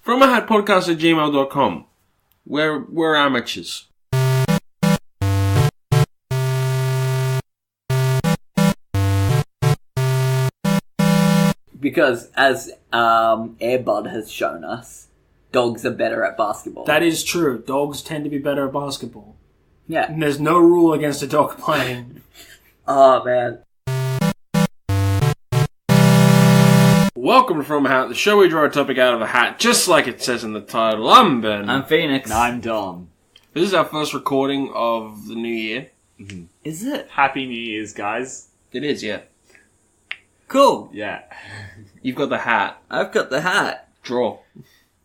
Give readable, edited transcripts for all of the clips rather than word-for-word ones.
FromAhatPodcast@gmail.com. We're amateurs. Because, as Airbud has shown us, dogs are better at basketball. That is true. Dogs tend to be better at basketball. Yeah. And there's no rule against a dog playing. Oh, man. Welcome to From a Hat, the show where we draw a topic out of a hat, just like it says in the title. I'm Ben. I'm Phoenix. And I'm Dom. This is our first recording of the new year. Mm-hmm. Is it? Happy New Year's, guys. It is, yeah. Cool. Yeah. You've got the hat. I've got the hat. Draw.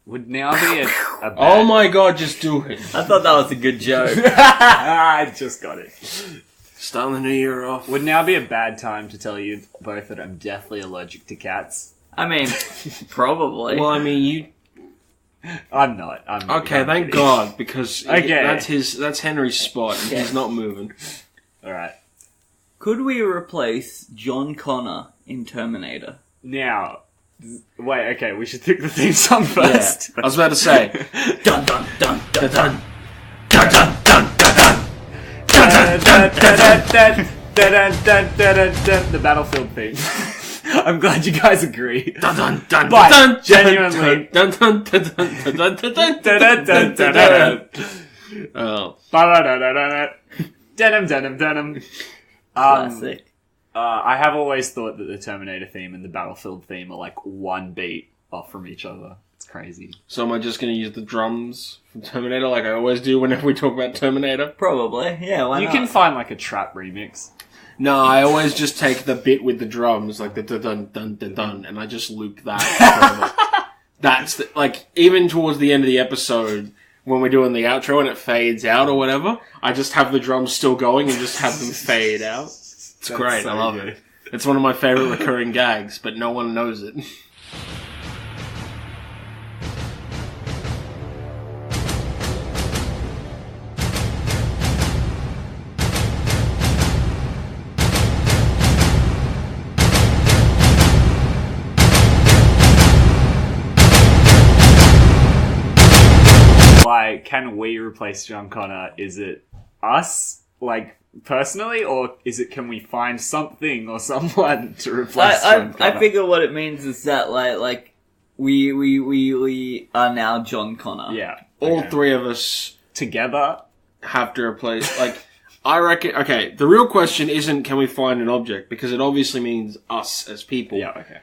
Would now be a bad... Oh my god, just do it. I thought that was a good joke. I just got it. Starting the new year off. Would now be a bad time to tell you both that I'm deathly allergic to cats? I mean, probably. Well, I mean, you... I'm not. Okay, thank God, because Okay. that's Henry's spot, and he's not moving. Alright. Could we replace John Connor in Terminator? Now... Wait, okay, we should think the theme song first. I was about to say... Dun dun dun dun dun. Dun dun dun dun dun. The Battlefield theme. I'm glad you guys agree. Dun dun dun But dun. genuinely... Dun dun dun dun dun dun dun dun. Oh. Denim. Classic. I have always thought that the Terminator theme and the Battlefield theme are like one beat off from each other. It's crazy. So am I just going to use the drums from Terminator like I always do whenever we talk about Terminator? Probably. Yeah, why You not? can find like a trap remix. No, I always just take the bit with the drums, like the dun dun dun dun dun, and I just loop that forever. That's like, even towards the end of the episode, when we're doing the outro and it fades out or whatever, I just have the drums still going and just have them fade out. It's That's great, so I love good. it. It's one of my favourite recurring gags, but no one knows it. Like, can we replace John Connor? Is it us, like, personally, or is it can we find something or someone to replace John Connor? I figure what it means is that like we are now John Connor. Yeah. All Okay. three of us Together? have to replace, like, I reckon, okay, the real question isn't can we find an object, because it obviously means us as people. Yeah, okay.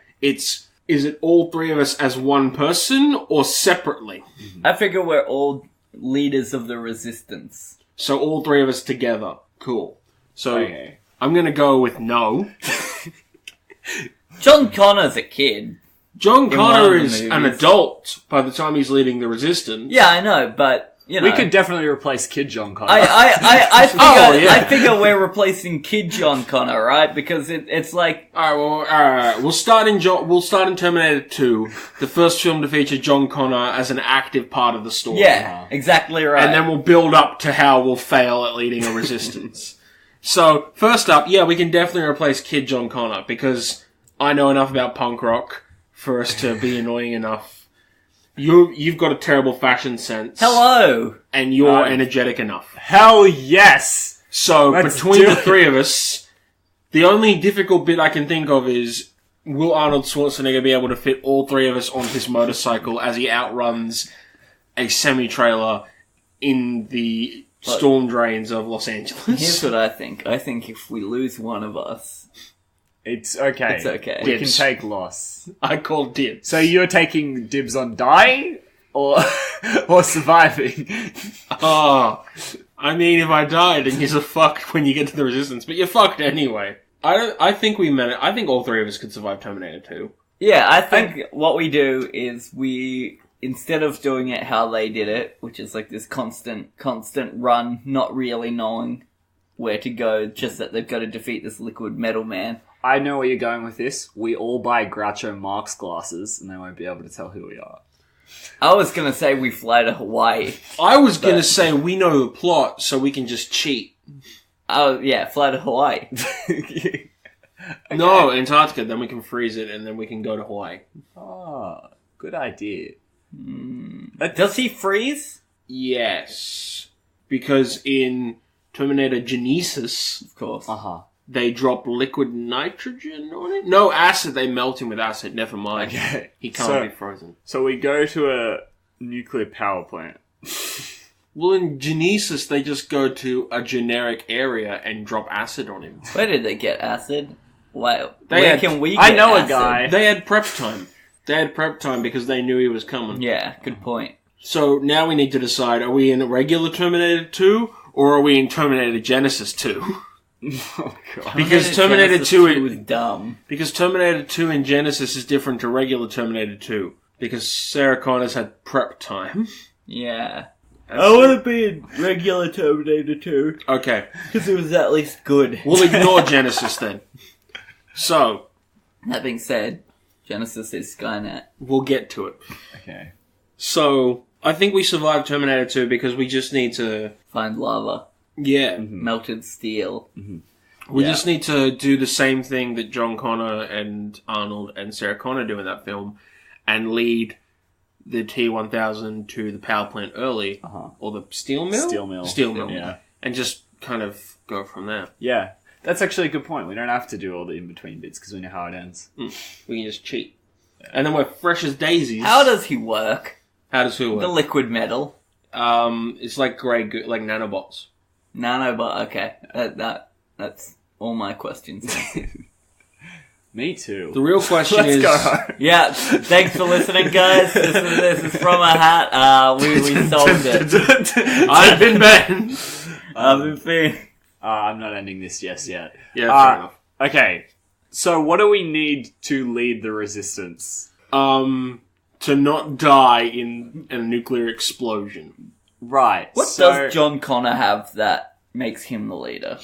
Is it all three of us as one person, or separately? I figure we're all leaders of the resistance. So all three of us together. Cool. So Okay. I'm gonna go with no. John Connor's a kid. John one Connor of the is an movies. adult by the time he's leading the resistance. Yeah, I know, but you know, We could definitely replace Kid John Connor. I figure, Oh, yeah. I figure we're replacing Kid John Connor, right? Because it's like Alright, we'll start in Terminator 2, the first film to feature John Connor as an active part of the story. yeah, exactly right. And then we'll build up to how we'll fail at leading a resistance. So, first up, yeah, we can definitely replace Kid John Connor, because I know enough about punk rock for us to be annoying enough. You've got a terrible fashion sense. Hello. And you're energetic enough. Hell yes! So, Let's between do the it. three of us, the only difficult bit I can think of is, will Arnold Schwarzenegger be able to fit all three of us on his motorcycle as he outruns a semi-trailer in the storm drains of Los Angeles? Here's what I think. I think if we lose one of us, It's okay. It's okay. We Dibs. can take loss. I call dibs. So you're taking dibs on dying? Or or surviving? Oh, I mean, if I die, then you're fucked when you get to the resistance, but you're fucked anyway. I think all three of us could survive Terminator 2. yeah, I think what we do is we, instead of doing it how they did it, which is like this constant run, not really knowing where to go, just that they've got to defeat this liquid metal man. I know where you're going with this. We all buy Groucho Marx glasses and they won't be able to tell who we are. I was gonna say we fly to Hawaii. I was gonna say we know the plot, so we can just cheat. Oh, yeah, fly to Hawaii. No, Antarctica, then we can freeze it, and then we can go to Hawaii. Oh, good idea. Does he freeze? Yes. Because in Terminator Genisys, Of course. they drop liquid nitrogen on it? No, acid. They melt him with acid. Never mind. Okay. He can't be frozen. So we go to a nuclear power plant. Well, in Genisys, they just go to a generic area and drop acid on him. Where did they get acid? Where had- can we I get know a acid? guy. They had prep time. They had prep time because they knew he was coming. Yeah, good point. So now we need to decide, are we in a regular Terminator 2 or are we in Terminator Genisys 2? Oh, God. Because Terminator Genisys 2 was dumb. Because Terminator 2 in Genesis is different to regular Terminator 2. Because Sarah Connor's had prep time. Yeah. I want to be in regular Terminator 2. Okay. Because it was at least good. We'll ignore Genesis then. So, That being said, Genesis is Skynet. we'll get to it. Okay. So, I think we survived Terminator 2 because we just need to... Find lava. Yeah. Melted steel. We Yeah. just need to do the same thing that John Connor and Arnold and Sarah Connor do in that film and lead the T-1000 to the power plant early. Or the steel mill? Steel mill. Steel mill. Yeah. And just kind of go from there. Yeah. That's actually a good point. We don't have to do all the in-between bits because we know how it ends. We can just cheat. And then we're fresh as daisies. How does he work? How does who The work? liquid metal. It's like like nanobots. Nanobot, okay. That's all my questions. Me too. The real question Let's is... go. Yeah, thanks for listening, guys. This is from a hat. We solved it. I've been banned! I've been feeling... I'm not ending this just yet. Yeah, fair enough. Okay. So what do we need to lead the resistance? To not die in a nuclear explosion. Right. What does John Connor have that makes him the leader?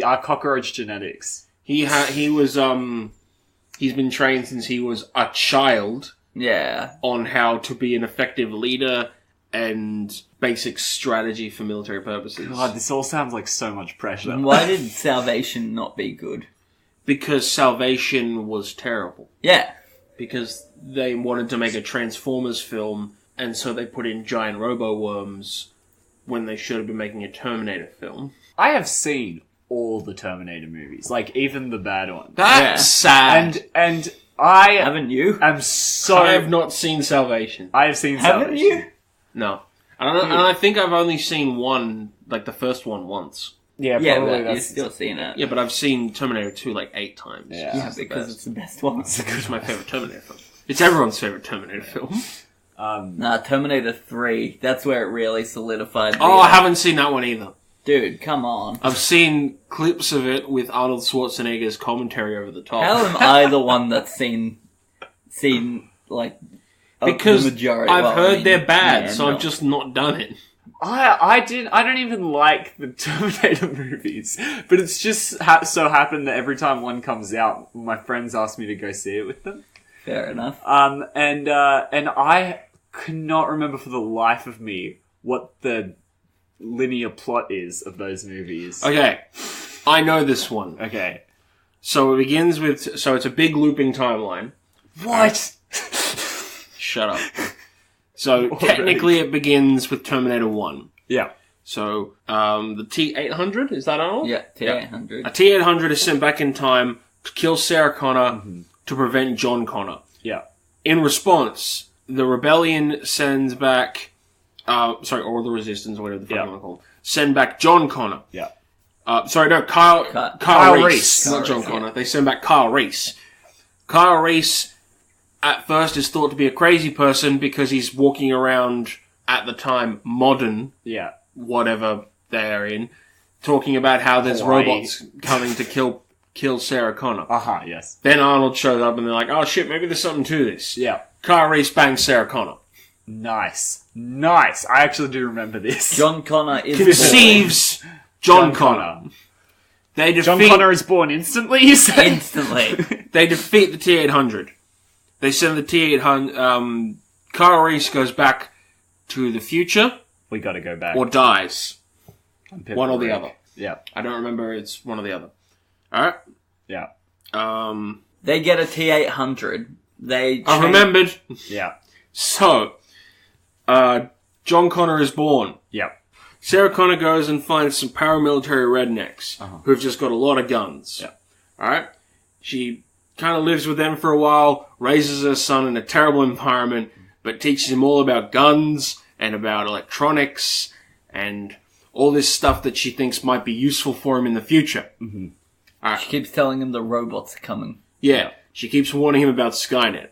Our cockroach genetics. He's been trained since he was a child Yeah. on how to be an effective leader and basic strategy for military purposes. God, this all sounds like so much pressure. Why did Salvation not be good? Because Salvation was terrible. Yeah. Because they wanted to make a Transformers film, and so they put in giant robo-worms when they should have been making a Terminator film. I have seen all the Terminator movies, like even the bad ones. That's sad. And I Haven't you? am so... I have not seen Salvation. I have seen Haven't Salvation. you? No. And I think I've only seen one, like the first one once. Yeah, Yeah, probably but that's... you've still seen it. Yeah, but I've seen Terminator 2 like 8 times. Yeah. Yeah, It's the because best. it's the best one. It's my favourite Terminator film. It's everyone's favourite Terminator film. Nah, Terminator 3. That's where it really solidified. Oh, I haven't seen that one either. Dude, come on. I've seen clips of it with Arnold Schwarzenegger's commentary over the top. How am I the one that's seen like Because the majority? I've well, I heard mean, they're bad, yeah, so no. I've just not done it. I don't even like the Terminator movies, but it's just so happened that every time one comes out, my friends ask me to go see it with them. Fair enough. And I cannot remember for the life of me what the linear plot is of those movies. Okay, I know this one. Okay. So it begins with... So it's a big looping timeline. What? Shut up. So technically it begins with Terminator 1. Yeah. So the T-800, is that Arnold? Yeah, T-800. A T-800 is sent back in time to kill Sarah Connor to prevent John Connor. Yeah. In response, the rebellion sends back... or the resistance, or whatever the fuck you want to call them. Send back John Connor. Yeah. Kyle Kyle Reese. Reese. Not John Reese, Connor. They send back Kyle Reese. Kyle Reese, at first, is thought to be a crazy person because he's walking around, at the time, modern, Yeah. whatever they're in, talking about how there's Hawaii. robots coming to kill Sarah Connor. Yes. Then Arnold shows up and they're like, oh shit, maybe there's something to this. Yeah. Kyle Reese bangs Sarah Connor. Nice. I actually do remember this. John Connor is Conceives John Connor. They defeat... John Connor is born instantly, you say? instantly. They defeat the T-800. They send the T-800... Kyle Reese goes back to the future We gotta go back. or dies. Pip One or the Rick. other. Yeah. I don't remember. It's one or the other. Alright? Yeah. They get a T-800. I remembered. Yeah. So, John Connor is born. Yep. Sarah Connor goes and finds some paramilitary rednecks who've just got a lot of guns. Yep. Alright? She kind of lives with them for a while, raises her son in a terrible environment, but teaches him all about guns and about electronics and all this stuff that she thinks might be useful for him in the future. Mm-hmm. She keeps telling him the robots are coming. Yeah. She keeps warning him about Skynet.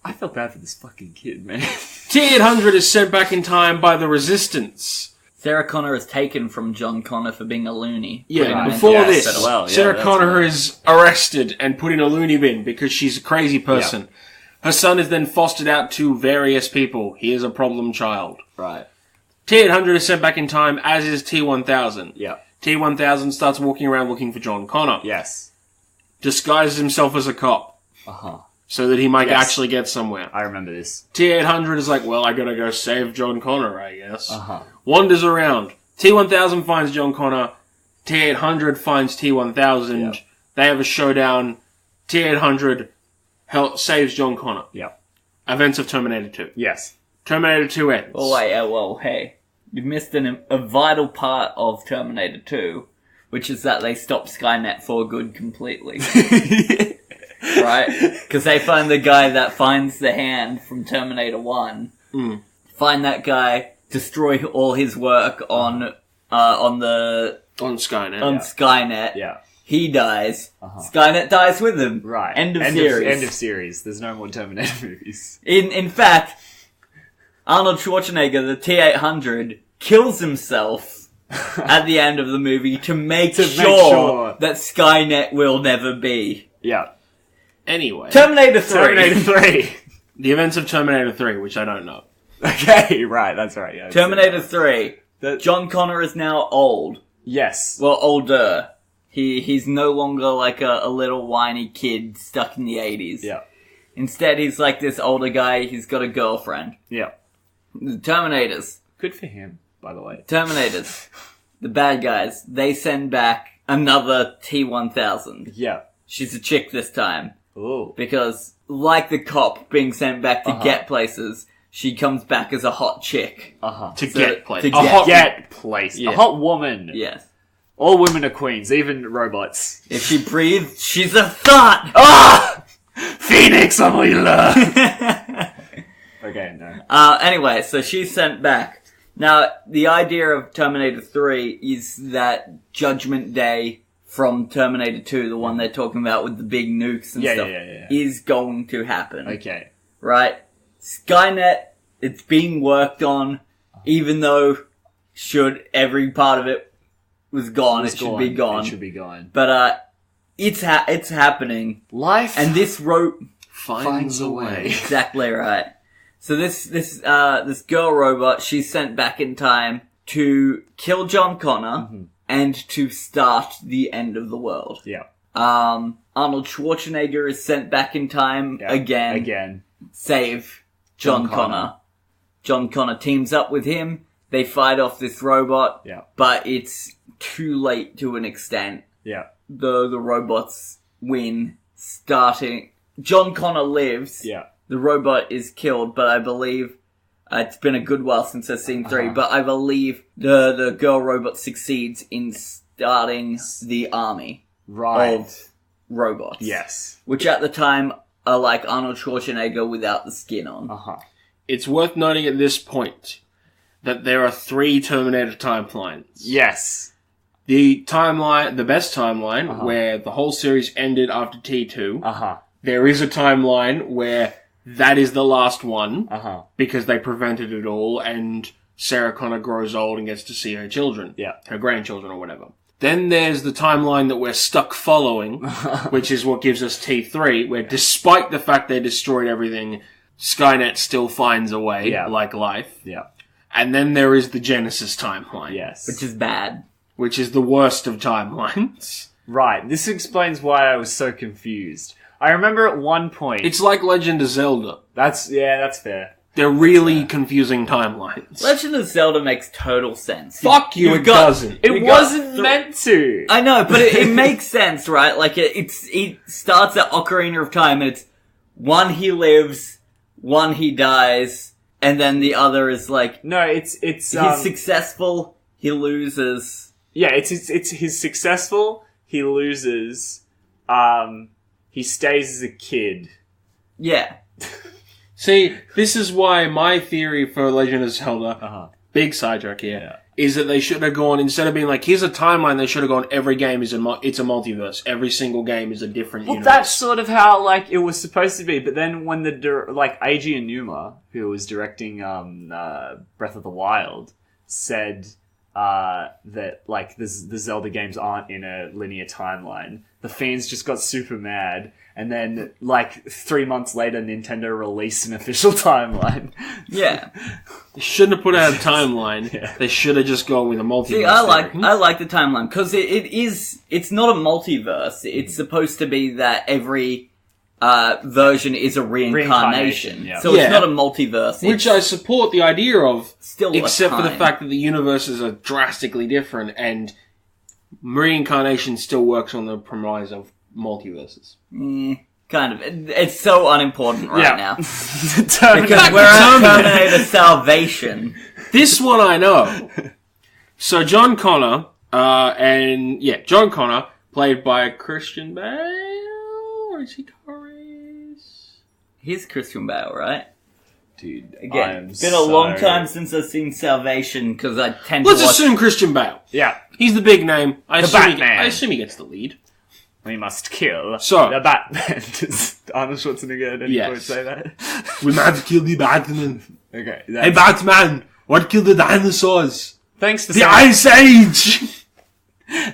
I felt bad for this fucking kid, man. T-800 is sent back in time by the Resistance. Sarah Connor is taken from John Connor for being a loony. Yeah, before this, Well, Sarah Connor is arrested and put in a loony bin because she's a crazy person. Yeah. Her son is then fostered out to various people. He is a problem child. Right. T-800 is sent back in time, as is T-1000. Yeah. T-1000 starts walking around looking for John Connor. Yes. Disguises himself as a cop. So that he might actually get somewhere. I remember this. T-800 is like, well, I gotta go save John Connor, I guess. Wanders around. T-1000 finds John Connor. T-800 finds T-1000. Yep. They have a showdown. T-800 saves John Connor. Yep. Events of Terminator 2. Yes. Terminator 2 ends. Oh, wait, hey. You missed a vital part of Terminator 2, which is that they stop Skynet for good completely. Right? Because they find the guy that finds the hand from Terminator 1. Find that guy, destroy all his work on Skynet. Skynet. Yeah. He dies. Skynet dies with him. Right. End of series. End of series. There's no more Terminator movies. In fact, Arnold Schwarzenegger, the T-800, kills himself at the end of the movie to make sure that Skynet will never be. Yeah. Anyway. Terminator 3. Terminator 3. The events of Terminator 3, which I don't know. Okay, right, that's right. Yeah, Terminator 3. John Connor is now old. Yes. Well, older. He's no longer like a little whiny kid stuck in the 80s. Yeah. Instead, he's like this older guy. He's got a girlfriend. Yeah. The Terminators. Good for him, by the way. Terminators. The bad guys. They send back another T-1000. Yeah. She's a chick this time. Ooh. Because, like the cop being sent back to get places, she comes back as a hot chick. To get places. A hot place. Yeah. A hot woman. Yes. All women are queens, even robots. If she breathes, she's a thought! Ah! Phoenix, I'm your love! Okay, no. Anyway, so she's sent back. Now, the idea of Terminator 3 is that Judgment Day from Terminator 2, the one they're talking about with the big nukes and stuff, is going to happen. Okay. Right? Skynet, it's being worked on, even though every part of it was gone, it should be gone. It should be gone. But, it's happening. Life and this finds a way. Exactly right. So this girl robot, she's sent back in time to kill John Connor and to start the end of the world. Yeah. Arnold Schwarzenegger is sent back in time again. Save John Connor. John Connor teams up with him. They fight off this robot. Yeah. But it's too late to an extent. Yeah. The robots win, starting... John Connor lives. Yeah. The robot is killed, but I believe... it's been a good while since I've seen 3, but I believe the girl robot succeeds in starting the army of robots. Yes. Which at the time are like Arnold Schwarzenegger without the skin on. It's worth noting at this point that there are 3 Terminator timelines. Yes. The best timeline, where the whole series ended after T2. There is a timeline where that is the last one, because they prevented it all, and Sarah Connor grows old and gets to see her children. Yeah. Her grandchildren or whatever. Then there's the timeline that we're stuck following, which is what gives us T3, where despite the fact they destroyed everything, Skynet still finds a way, like life. Yeah. And then there is the Genisys timeline. Yes. Which is bad. Which is the worst of timelines. Right. This explains why I was so confused. I remember at one point... It's like Legend of Zelda. That's fair. They're really confusing timelines. Legend of Zelda makes total sense. Fuck you, it doesn't. It wasn't meant to. I know, but it makes sense, right? Like, it starts at Ocarina of Time, and it's 1 he lives, one he dies, and then the other is like No, it's he's successful, he loses. Yeah, it's he's successful, he loses, he stays as a kid. Yeah. See, this is why my theory for Legend of Zelda, big sidetrack here, is that they should have gone, instead of being like, here's a timeline, they should have gone, every game is it's a multiverse. Every single game is a different universe. That's sort of how, like, it was supposed to be, but then when Eiji Aonuma, who was directing, Breath of the Wild, said, that, like, the Zelda games aren't in a linear timeline, the fans just got super mad, and then, like, 3 months later, Nintendo released an official timeline. Yeah. They shouldn't have put out a timeline. They should have just gone with a multiverse. See, I like the timeline, because it's not a multiverse. It's supposed to be that every version is a reincarnation. So it's not a multiverse. Which I support the idea of, still except for the fact that the universes are drastically different, and reincarnation still works on the premise of multiverses. Kind of. It's so unimportant right now. Because Back we're to at Terminator. Terminator Salvation. This one I know. So John Connor, John Connor, played by Christian Bale, or is he Corey's? He's Christian Bale, right? Dude, Again, it's been a long time since I've seen Salvation, because I tend Let's to watch... assume Christian Bale. Yeah. He's the big name. I Batman. assume he gets the lead. We must kill So- the Batman. Does Arnold Schwarzenegger at any Yes. point say that? We must kill the Batman. Okay. Hey Batman, what killed the dinosaurs? Thanks for The saying- Ice Age!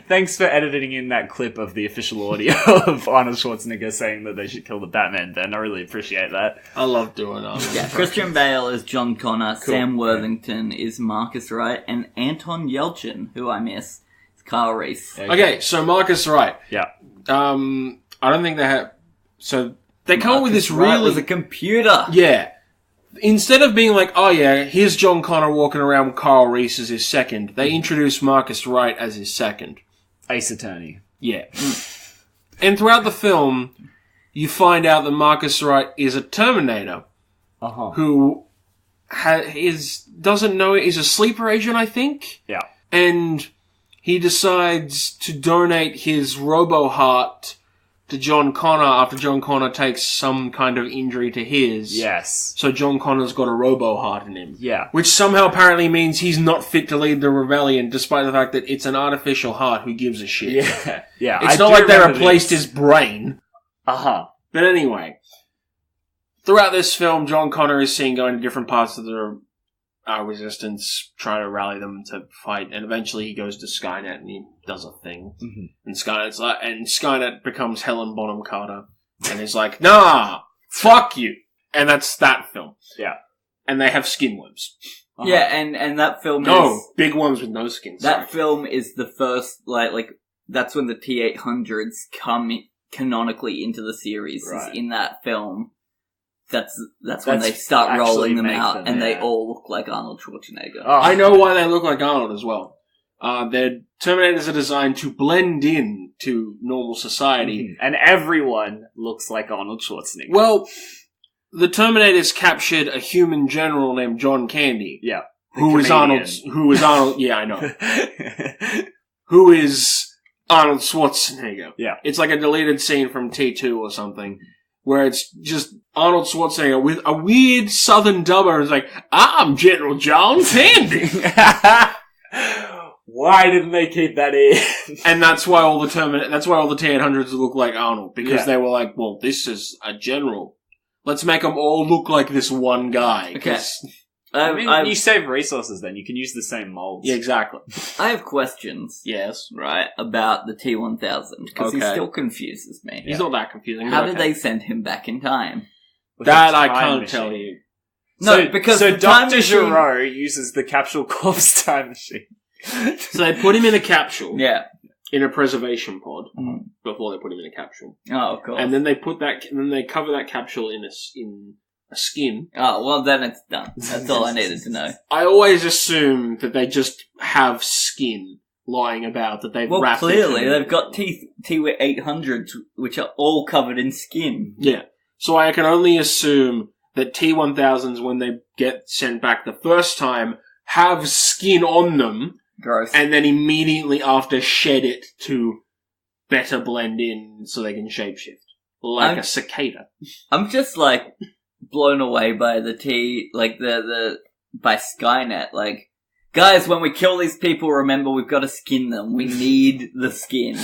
Thanks for editing in that clip of the official audio of Arnold Schwarzenegger saying that they should kill the Batman, Ben. I really appreciate that. I love doing that. Yeah, Christian Bale is John Connor, Sam Worthington is Marcus Wright, and Anton Yelchin, who I miss, is Kyle Reese. Okay, so Marcus Wright. Yeah. I don't think they have... So, they come up with this Wright really... was a computer. Yeah. Instead of being like, oh yeah, here's John Connor walking around with Carl Reese as his second, they introduce Marcus Wright as his second. Ace Attorney. Yeah. And throughout the film, you find out that Marcus Wright is a Terminator who doesn't know he's a sleeper agent, I think. Yeah. And he decides to donate his robo-heart to John Connor after John Connor takes some kind of injury to his. Yes. So John Connor's got a robo-heart in him. Yeah. Which somehow apparently means he's not fit to lead the rebellion, despite the fact that it's an artificial heart. Who gives a shit? Yeah. Yeah. It's not like they replaced his brain. Uh-huh. But anyway, throughout this film, John Connor is seen going to different parts of the resistance, trying to rally them to fight, and eventually he goes to Skynet and he does a thing. Mm-hmm. And Skynet becomes Helen Bonham Carter, and he's like, nah, fuck you. And that's that film. Yeah. And they have skin worms. Yeah, and that film No, is... big worms with no skin. That film is the first, like, that's when the T-800s come canonically into the series. Right. Is in that film. That's when they start actually rolling them make out, them, and they yeah. all look like Arnold Schwarzenegger. Oh. I know why they look like Arnold as well. Their Terminators are designed to blend in to normal society. And everyone looks like Arnold Schwarzenegger. Well, the Terminators captured a human general named John Candy. Yeah. Who is Arnold, yeah, I know. Who is Arnold Schwarzenegger. Yeah. It's like a deleted scene from T2 or something, where it's just Arnold Schwarzenegger with a weird southern dubber, and it's like, I'm General John Candy! Why didn't they keep that in? And that's why all the T-800s look like Arnold, because they were like, well, this is a general. Let's make them all look like this one guy. Okay. I mean, you save resources then. You can use the same molds. Yeah, exactly. I have questions. Yes. Right, about the T-1000, because he Okay. still confuses me. He's not that confusing. How but did okay. they send him back in time? With That a I time can't machine. tell you. No, because so the time Dr. machine... Giro uses the capsule corpse time machine. So they put him in a capsule. Yeah. In a preservation pod. Mhm. Before they put him in a capsule. Oh, of course. And then they cover that capsule in a skin. Oh, well, then it's done. That's all I needed to know. I always assume that they just have skin lying about that they've Well, wrapped. clearly, it. they've got T-800s, which are all covered in skin. Yeah. So I can only assume that T-1000s, when they get sent back the first time, have skin on them, Gross. and then immediately after shed it to better blend in so they can shapeshift. Like a cicada. I'm just, like, blown away by by Skynet. Like, guys, when we kill these people, remember we've got to skin them. We need the skin.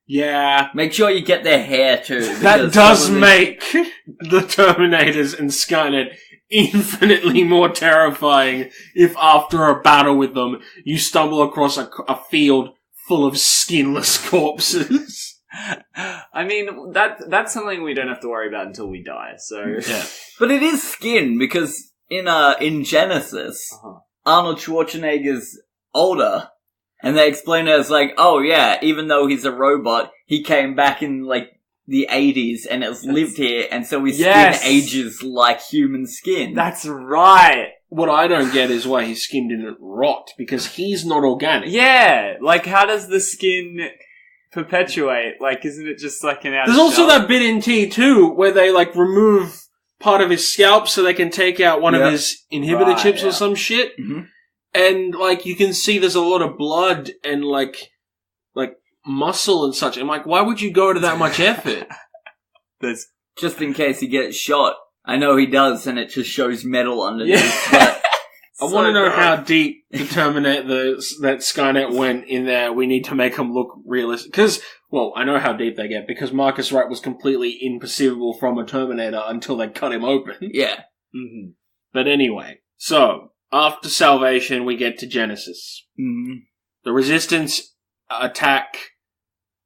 Yeah. Make sure you get their hair, too. That does make the Terminators and Skynet infinitely more terrifying if after a battle with them, you stumble across a field full of skinless corpses. I mean, that's something we don't have to worry about until we die, so... Yeah. But it is skin, because in Genisys, Arnold Schwarzenegger's older, and they explain it as like, oh yeah, even though he's a robot, he came back in like the 80s and has lived here, and so his skin ages like human skin. That's right! What I don't get is why his skin didn't rot, because he's not organic. Yeah! Like, how does the skin perpetuate? Like, isn't it just like an There's also that bit in T2 where they like remove part of his scalp so they can take out one of his inhibitor chips or some shit. Mm-hmm. And like you can see there's a lot of blood and like muscle and such. I'm like, why would you go to that much effort? There's just in case he gets shot. I know he does, and it just shows metal underneath. But I want to know how deep the Terminator that Skynet went in there. We need to make them look realistic. Because, well, I know how deep they get, because Marcus Wright was completely imperceivable from a Terminator until they cut him open. Yeah. Mm-hmm. But anyway, so, after Salvation, we get to Genisys. Mm-hmm. The Resistance attack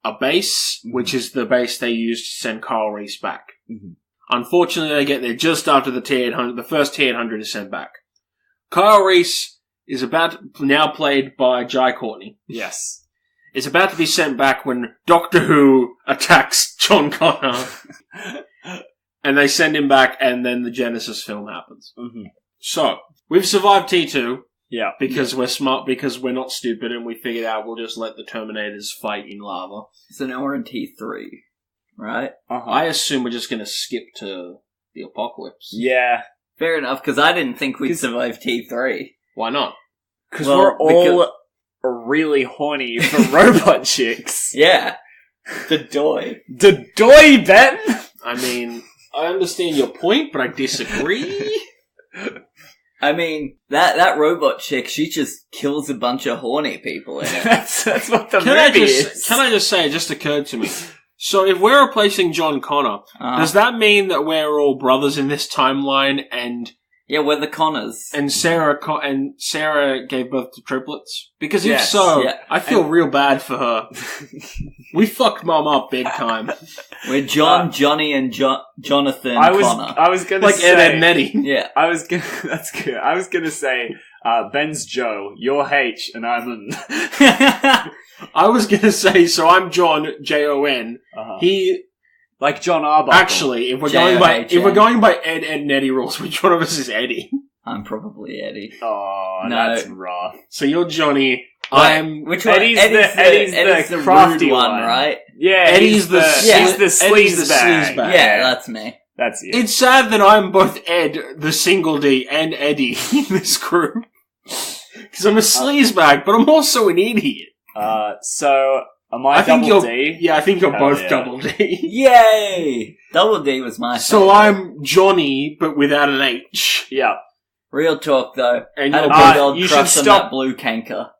a base, which is the base they used to send Kyle Reese back. Mm-hmm. Unfortunately, they get there just after the T-800, the first T-800 is sent back. Kyle Reese is now played by Jai Courtney. Yes. Is about to be sent back when Doctor Who attacks John Connor. And they send him back, and then the Genisys film happens. Mm-hmm. So, we've survived T2. Yeah. Because we're smart, because we're not stupid, and we figured out we'll just let the Terminators fight in lava. So now we're in T3, right? I assume we're just gonna skip to the apocalypse. Yeah. Fair enough, because I didn't think we'd survive T3. Why not? Because we're all really horny for robot chicks. Yeah. The doy. The doy, Ben! I mean, I understand your point, but I disagree. I mean, that robot chick, she just kills a bunch of horny people in it. That's what the movie is. Can I just say, it just occurred to me. So if we're replacing John Connor, does that mean that we're all brothers in this timeline and... Yeah, we're the Connors. And Sarah gave birth to triplets? Because if so, I feel real bad for her. We fucked Mum up big time. We're John, Johnny, and Jonathan Connor. I was gonna like say... Ed, Ed, and Eddie. Yeah. That's good. I was gonna say, Ben's Joe, you're H, and I'm an... I was gonna say, so I'm John, Jon. He... Like John Arbuckle. Actually, if we're going by Ed, Ed, and Eddie rules, which one of us is Eddie? I'm probably Eddie. Oh, no. That's rough. So you're Johnny. Which one? Eddie's the crafty one, right? Yeah, He's the sleaze bag. Yeah, that's me. That's you. It's sad that I'm both Ed, the single D, and Eddie in this crew. Because I'm a sleazebag, but I'm also an idiot. So... Am I double D? Yeah, I think you're both double D. Yay! Double D was my So I'm Johnny, but without an H. Yeah. Real talk, though. And had a big old crush on that blue canker.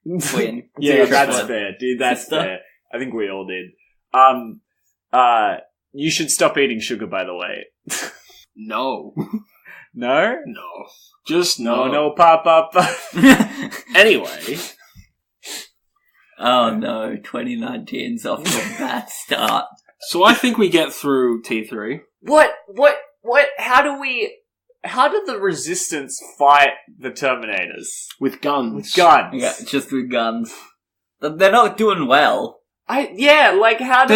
Twin. Yeah, that's fair, dude. That's fair. I think we all did. You should stop eating sugar, by the way. No. No? No. Just no. No, pop up. Anyway... Oh no, 2019's off to a bad start. So I think we get through T3. What? How did the Resistance fight the Terminators? With guns. With guns. Yeah, just with guns. They're not doing well. How do They're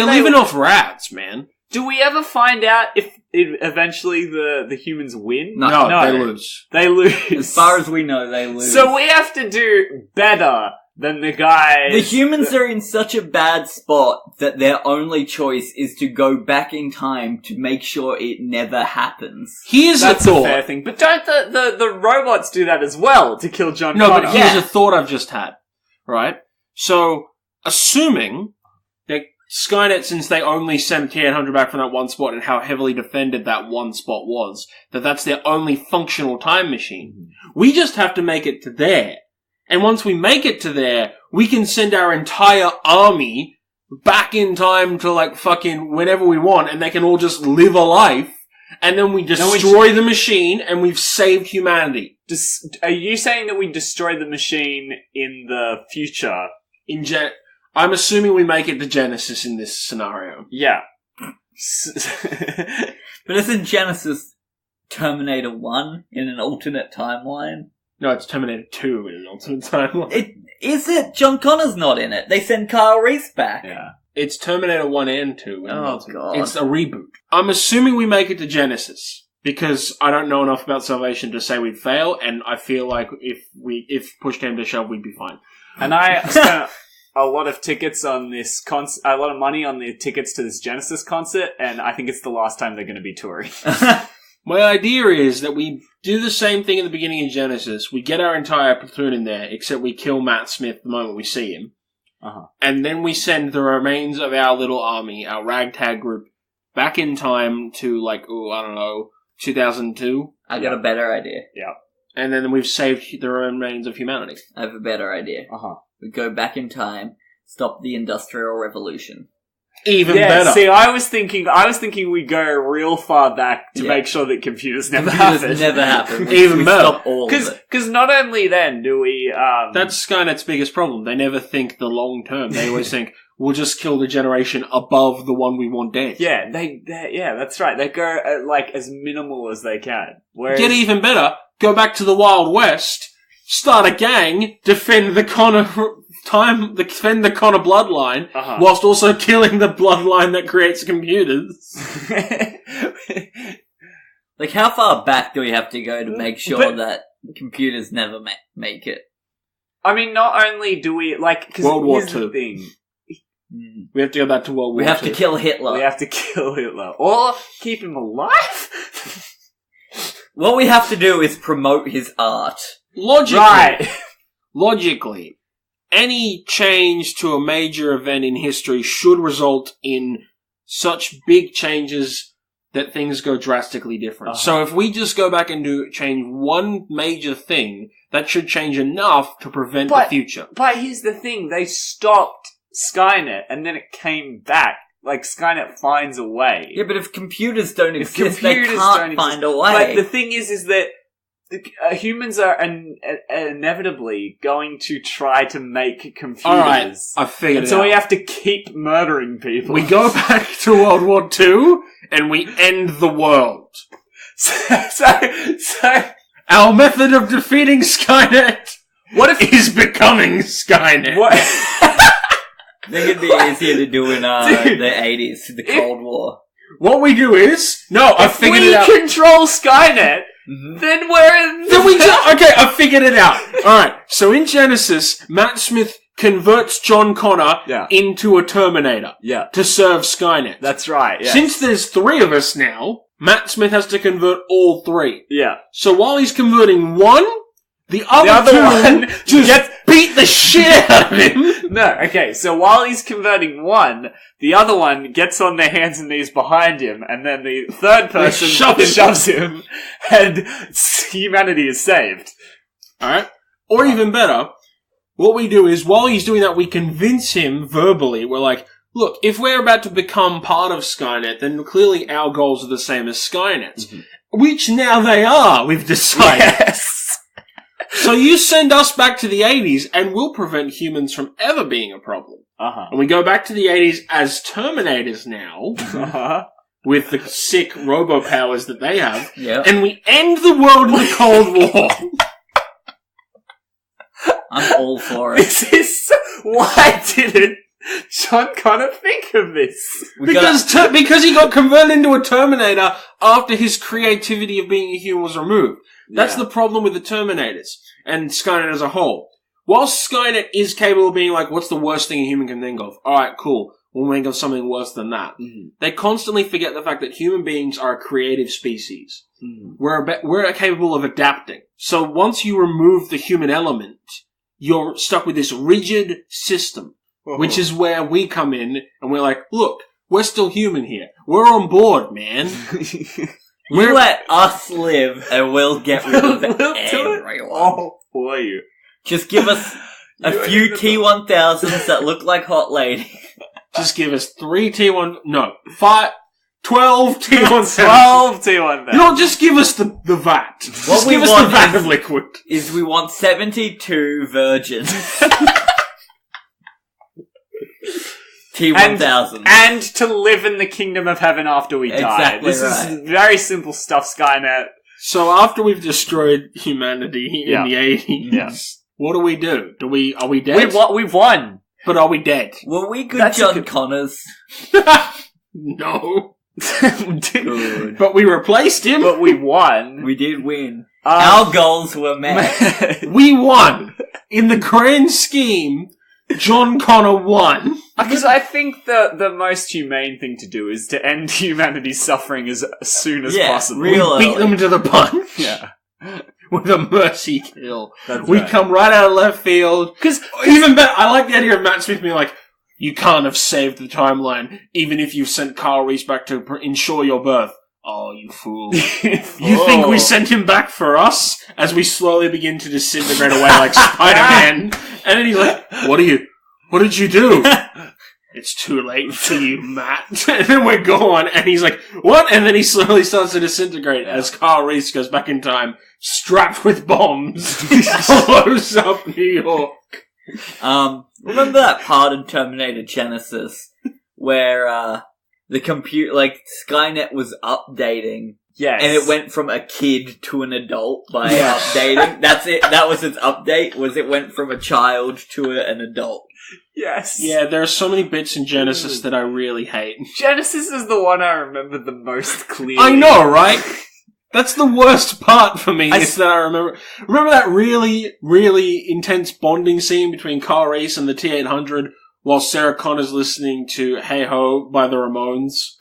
living off rats, man. Do we ever find out if eventually the humans win? No, they lose. They lose. As far as we know, they lose. So we have to do better then the guy... The humans are in such a bad spot that their only choice is to go back in time to make sure it never happens. Here's That's a a thought. fair thing. But don't the robots do that as well to kill John No, Connor? but here's a thought I've just had. Right? So, assuming that Skynet, since they only sent T-800 back from that one spot and how heavily defended that one spot was, that's their only functional time machine. We just have to make it to there. And once we make it to there, we can send our entire army back in time to like fucking whenever we want, and they can all just live a life, and then we destroy the machine, and we've saved humanity. Are you saying that we destroy the machine in the future? I'm assuming we make it to Genesis in this scenario. Yeah. But isn't Genesis Terminator 1 in an alternate timeline? No, it's Terminator 2 in an alternate timeline. Is it? John Connor's not in it. They send Kyle Reese back. Yeah. It's Terminator 1 and 2. In Oh, God. It's a reboot. I'm assuming we make it to Genesis, because I don't know enough about Salvation to say we'd fail, and I feel like if push came to shove, we'd be fine. And I spent a lot of tickets on this a lot of money on the tickets to this Genesis concert, and I think it's the last time they're going to be touring. My idea is that we do the same thing at the beginning of Genesis. We get our entire platoon in there, except we kill Matt Smith the moment we see him. Uh-huh. And then we send the remains of our little army, our ragtag group, back in time to, like, I don't know, 2002. I got a better idea. Yeah. And then we've saved the remains of humanity. I have a better idea. Uh-huh. We go back in time, stop the Industrial Revolution. Even better. See, I was thinking we go real far back to make sure that computers never happen. Never happen. Even better. Stop all of it. Because not only then do we... That's Skynet's biggest problem. They never think the long term. They always think, we'll just kill the generation above the one we want dead. Yeah, that's right. They go, as minimal as they can. Whereas... Get even better, go back to the Wild West, start a gang, defend the Connor bloodline, whilst also killing the bloodline that creates computers. Like, how far back do we have to go to make sure that computers never make it? I mean, not only do we, because World War here's II. the thing. We have to go back to World War II. We have to kill Hitler. We have to kill Hitler. Or keep him alive? What we have to do is promote his art. Logically, any change to a major event in history should result in such big changes that things go drastically different. So if we just go back and change one major thing, that should change enough to prevent the future. But here's the thing, they stopped Skynet and then it came back. Like, Skynet finds a way. Yeah, but if computers don't exist, they can't find a way. But the thing is that humans are inevitably going to try to make computers. Alright, I figured it out. So we have to keep murdering people. We go back to World War II, and we end the world. So our method of defeating Skynet is becoming Skynet. What? I think it'd be easier to do in the 80s, the Cold War. What we do is... I figured it out. If we control Skynet... Then we're in... Okay, I figured it out. Alright, so in Genesis, Matt Smith converts John Connor into a Terminator to serve Skynet. That's right, yeah. Since there's 3 of us now, Matt Smith has to convert all 3. Yeah. So while he's converting one, the other one just beat the shit out of him. No, okay, so while he's converting one, the other one gets on their hands and knees behind him, and then the third person shoves him, and humanity is saved. Alright? Or even better, what we do is, while he's doing that, we convince him verbally. We're like, look, if we're about to become part of Skynet, then clearly our goals are the same as Skynet's. Mm-hmm. Which now they are, we've decided. Yes! So you send us back to the 80s, and we'll prevent humans from ever being a problem. And we go back to the 80s as Terminators now, with the sick robo-powers that they have, and we end the world in the Cold War. I'm all for it. This is... Why didn't John Connor think of this? Because he got converted into a Terminator after his creativity of being a human was removed. That's the problem with the Terminators and Skynet as a whole. whilst Skynet is capable of being like, what's the worst thing a human can think of? Alright, cool. We'll think of something worse than that. Mm-hmm. They constantly forget the fact that human beings are a creative species. Mm-hmm. We're capable of adapting. So once you remove the human element, you're stuck with this rigid system, which is where we come in and we're like, look, we're still human here. We're on board, man. You let us live and we'll get rid of We'll do it everyone. all for you. Just give us a few T-1000s that look like hot lady. Just give us 12 T1000s. 12 T1000. You know, just give us the vat. Just we give us want the vat of liquid. Is we want 72 virgins. T-1000. And to live in the kingdom of heaven after we die. Exactly This right. is very simple stuff, Skynet. So after we've destroyed humanity in Yeah. the 80s, Yeah. what do? Are we dead? We've won. But are we dead? Were we good That's a John good- Connors? No. Good. But we replaced him. But we won. We did win. Our goals were met. We won. In the grand scheme, John Connor won. Because I think the most humane thing to do is to end humanity's suffering as soon as possible. real Beat them to the punch. Yeah. With a mercy kill. That's We right. come right out of left field. Because Even better, I like the idea of Matt Smith being like, you can't have saved the timeline, even if you've sent Carl Reese back to ensure your birth. Oh, you fool. You think we sent him back for us? As we slowly begin to disintegrate away like Spider-Man. And then he's like, what did you do? It's too late for you, Matt. And then we're gone, and he's like, what? And then he slowly starts to disintegrate as Carl Reese goes back in time, strapped with bombs, blows up New York. Remember that part in Terminator Genisys where the computer, like Skynet, was updating, yes. and it went from a kid to an adult by updating. That's it. That was its update. Was it went from a child to an adult? Yes. Yeah, there are so many bits in Genesis that I really hate. Genesis is the one I remember the most clearly. I know, right? That's the worst part for me, is that I remember that really, really intense bonding scene between Carl Reese and the T-800 while Sarah Connor's listening to Hey Ho by the Ramones.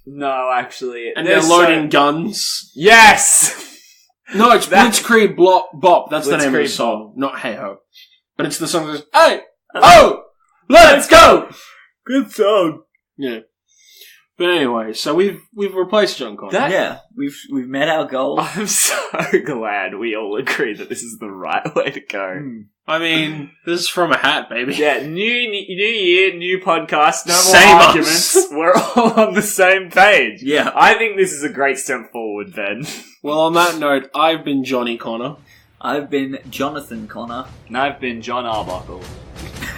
No, actually. And they're loading guns. Yes! No, it's Blitzkrieg Bop. That's the name of the Blitzkrieg song, not Hey Ho. But it's the song that goes, hey! Oh! Let's go! Good song. Yeah. But anyway, so we've replaced John Connor. Yeah, we've met our goals. I'm so glad we all agree that this is the right way to go. I mean, this is from a hat, baby. Yeah, new year, new podcast, no more Same us. arguments. We're all on the same page. Yeah. I think this is a great step forward, Ben. Well, on that note, I've been Johnny Connor. I've been Jonathan Connor. And I've been John Arbuckle.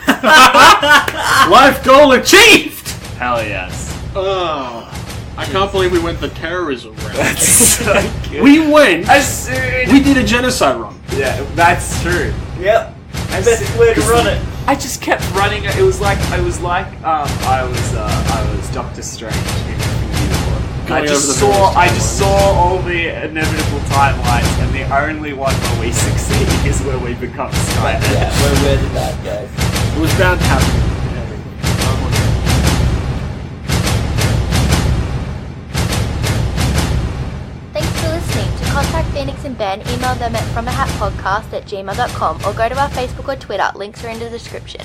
Life goal achieved! Hell yes. Oh, I can't believe we went the terrorism route. That's so good. We went. As soon... We did a genocide run. Yeah, that's true. Yep. As Best soon- way to run it. I just kept running. I was Doctor Strange in Infinity War. Going I just over the saw all the inevitable timelines, and the only one where we succeed is where we become Skynet. Yeah, we're the bad guys. It was bound to happen. Thanks for listening. To contact Phoenix and Ben, email them at fromahatpodcast@gmail.com or go to our Facebook or Twitter. Links are in the description.